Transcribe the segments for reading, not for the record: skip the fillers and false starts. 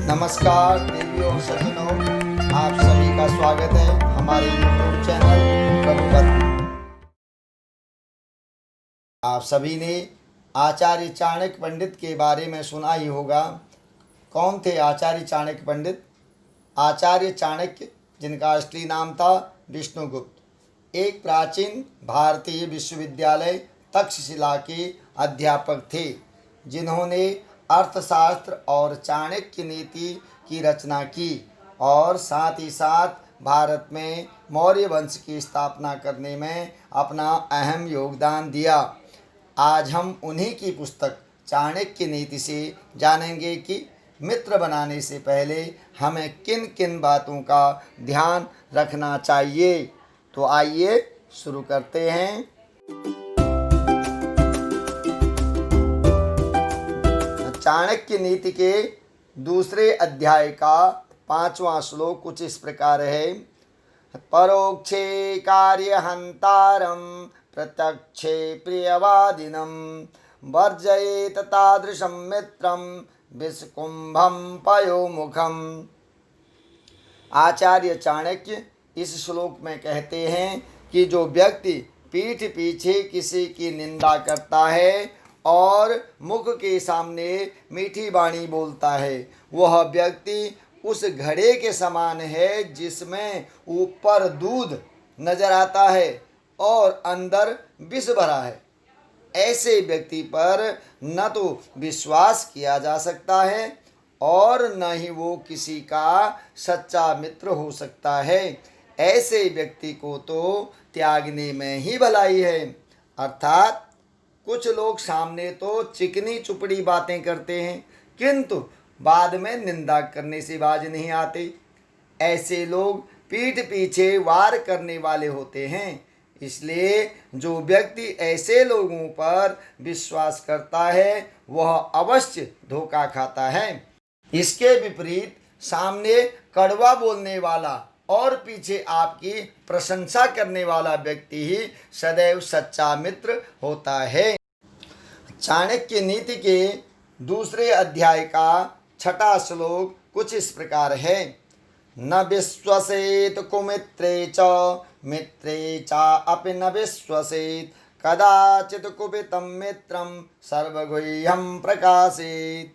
नमस्कार देवियों और सज्जनों, आप सभी का स्वागत है हमारे YouTube चैनल प्रभुपद। आप सभी ने आचार्य चाणक्य पंडित के बारे में सुना ही होगा। कौन थे आचार्य चाणक्य पंडित? आचार्य चाणक्य, जिनका असली नाम था विष्णुगुप्त, एक प्राचीन भारतीय विश्वविद्यालय तक्षशिला के अध्यापक थे, जिन्होंने अर्थशास्त्र और चाणक्य नीति की रचना की और साथ ही साथ भारत में मौर्य वंश की स्थापना करने में अपना अहम योगदान दिया। आज हम उन्हीं की पुस्तक चाणक्य नीति से जानेंगे कि मित्र बनाने से पहले हमें किन किन बातों का ध्यान रखना चाहिए। तो आइए शुरू करते हैं। चाणक्य नीति के दूसरे अध्याय का 5वां श्लोक कुछ इस प्रकार है। परोक्षे कार्यहंतारं प्रत्यक्षे प्रियवादिनं वर्जयेत तादृशं मित्रं विषकुंभं पयोमुखम्। आचार्य चाणक्य इस श्लोक में कहते हैं कि जो व्यक्ति पीठ पीछे किसी की निंदा करता है और मुख के सामने मीठी वाणी बोलता है, वह व्यक्ति उस घड़े के समान है जिसमें ऊपर दूध नजर आता है और अंदर विष भरा है। ऐसे व्यक्ति पर न तो विश्वास किया जा सकता है और न ही वो किसी का सच्चा मित्र हो सकता है। ऐसे व्यक्ति को तो त्यागने में ही भलाई है। अर्थात कुछ लोग सामने तो चिकनी चुपड़ी बातें करते हैं, किंतु बाद में निंदा करने से बाज नहीं आते। ऐसे लोग पीठ पीछे वार करने वाले होते हैं। इसलिए जो व्यक्ति ऐसे लोगों पर विश्वास करता है वह अवश्य धोखा खाता है। इसके विपरीत सामने कड़वा बोलने वाला और पीछे आपकी प्रशंसा करने वाला व्यक्ति ही सदैव सच्चा मित्र होता है। चाणक्य नीति के दूसरे अध्याय का 6वां श्लोक कुछ इस प्रकार है। न विश्वसेत कुमित्रे च मित्रे च अपि न विश्वसेत कदाचित कुपितं मित्रं सर्वगुह्यं प्रकाशेत।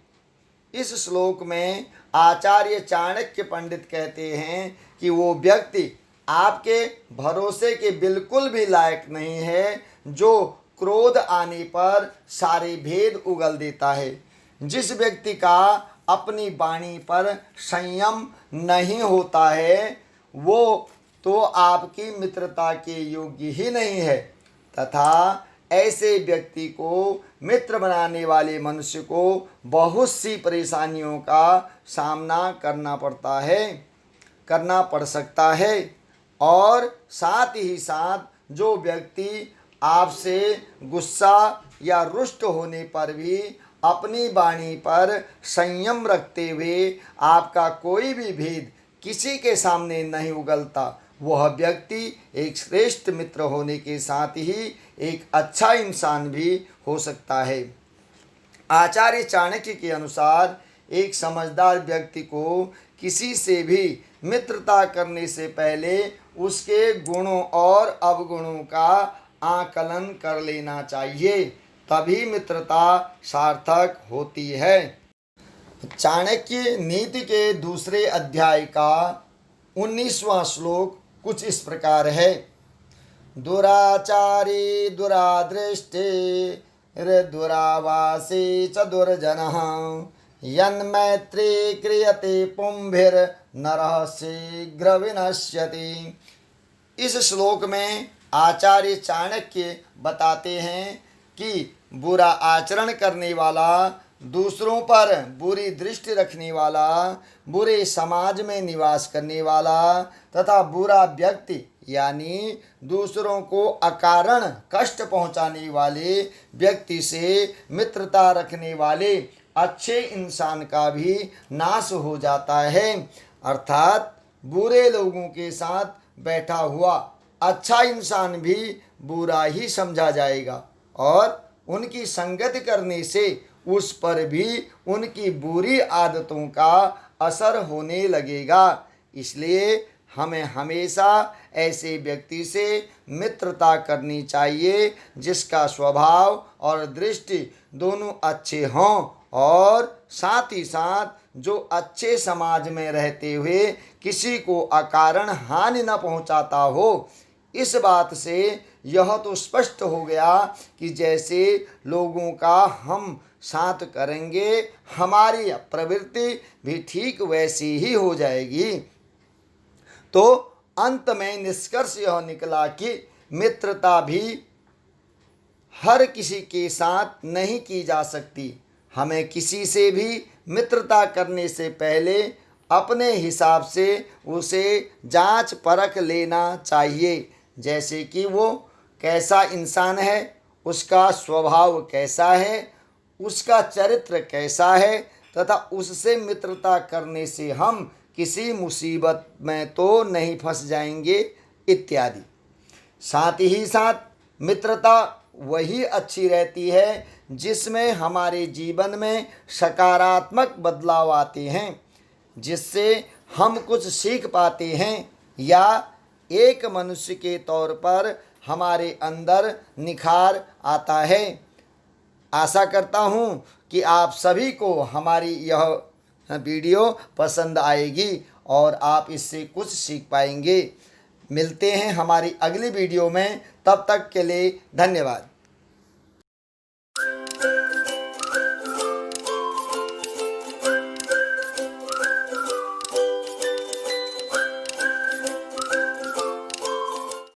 इस श्लोक में आचार्य चाणक्य पंडित कहते हैं कि वो व्यक्ति आपके भरोसे के बिल्कुल भी लायक नहीं है, जो क्रोध आने पर सारे भेद उगल देता है। जिस व्यक्ति का अपनी वाणी पर संयम नहीं होता है वो तो आपकी मित्रता के योग्य ही नहीं है, तथा ऐसे व्यक्ति को मित्र बनाने वाले मनुष्य को बहुत सी परेशानियों का सामना करना पड़ सकता है। और साथ ही साथ जो व्यक्ति आपसे गुस्सा या रुष्ट होने पर भी अपनी वाणी पर संयम रखते हुए आपका कोई भी भेद किसी के सामने नहीं उगलता, वह व्यक्ति एक श्रेष्ठ मित्र होने के साथ ही एक अच्छा इंसान भी हो सकता है। आचार्य चाणक्य के अनुसार एक समझदार व्यक्ति को किसी से भी मित्रता करने से पहले उसके गुणों और अवगुणों का आकलन कर लेना चाहिए, तभी मित्रता सार्थक होती है। चाणक्य नीति के दूसरे अध्याय का 19वां श्लोक कुछ इस प्रकार है। दुराचारी दुरादृष्टे दुरावासे च दुर्जनः यन्मैत्री क्रियते पुंभिर नरः शीघ्र विनश्यति। इस श्लोक में आचार्य चाणक्य बताते हैं कि बुरा आचरण करने वाला, दूसरों पर बुरी दृष्टि रखने वाला, बुरे समाज में निवास करने वाला तथा बुरा व्यक्ति यानी दूसरों को अकारण कष्ट पहुंचाने वाले व्यक्ति से मित्रता रखने वाले अच्छे इंसान का भी नाश हो जाता है। अर्थात बुरे लोगों के साथ बैठा हुआ अच्छा इंसान भी बुरा ही समझा जाएगा और उनकी संगति करने से उस पर भी उनकी बुरी आदतों का असर होने लगेगा। इसलिए हमें हमेशा ऐसे व्यक्ति से मित्रता करनी चाहिए जिसका स्वभाव और दृष्टि दोनों अच्छे हों और साथ ही साथ जो अच्छे समाज में रहते हुए किसी को अकारण हानि न पहुंचाता हो। इस बात से यह तो स्पष्ट हो गया कि जैसे लोगों का हम साथ करेंगे हमारी प्रवृत्ति भी ठीक वैसी ही हो जाएगी। तो अंत में निष्कर्ष यह निकला कि मित्रता भी हर किसी के साथ नहीं की जा सकती। हमें किसी से भी मित्रता करने से पहले अपने हिसाब से उसे जांच परख लेना चाहिए। जैसे कि वो कैसा इंसान है, उसका स्वभाव कैसा है, उसका चरित्र कैसा है, तथा उससे मित्रता करने से हम किसी मुसीबत में तो नहीं फंस जाएंगे इत्यादि। साथ ही साथ मित्रता वही अच्छी रहती है जिसमें हमारे जीवन में सकारात्मक बदलाव आते हैं, जिससे हम कुछ सीख पाते हैं या एक मनुष्य के तौर पर हमारे अंदर निखार आता है। आशा करता हूँ कि आप सभी को हमारी यह वीडियो पसंद आएगी और आप इससे कुछ सीख पाएंगे। मिलते हैं हमारी अगली वीडियो में, तब तक के लिए धन्यवाद।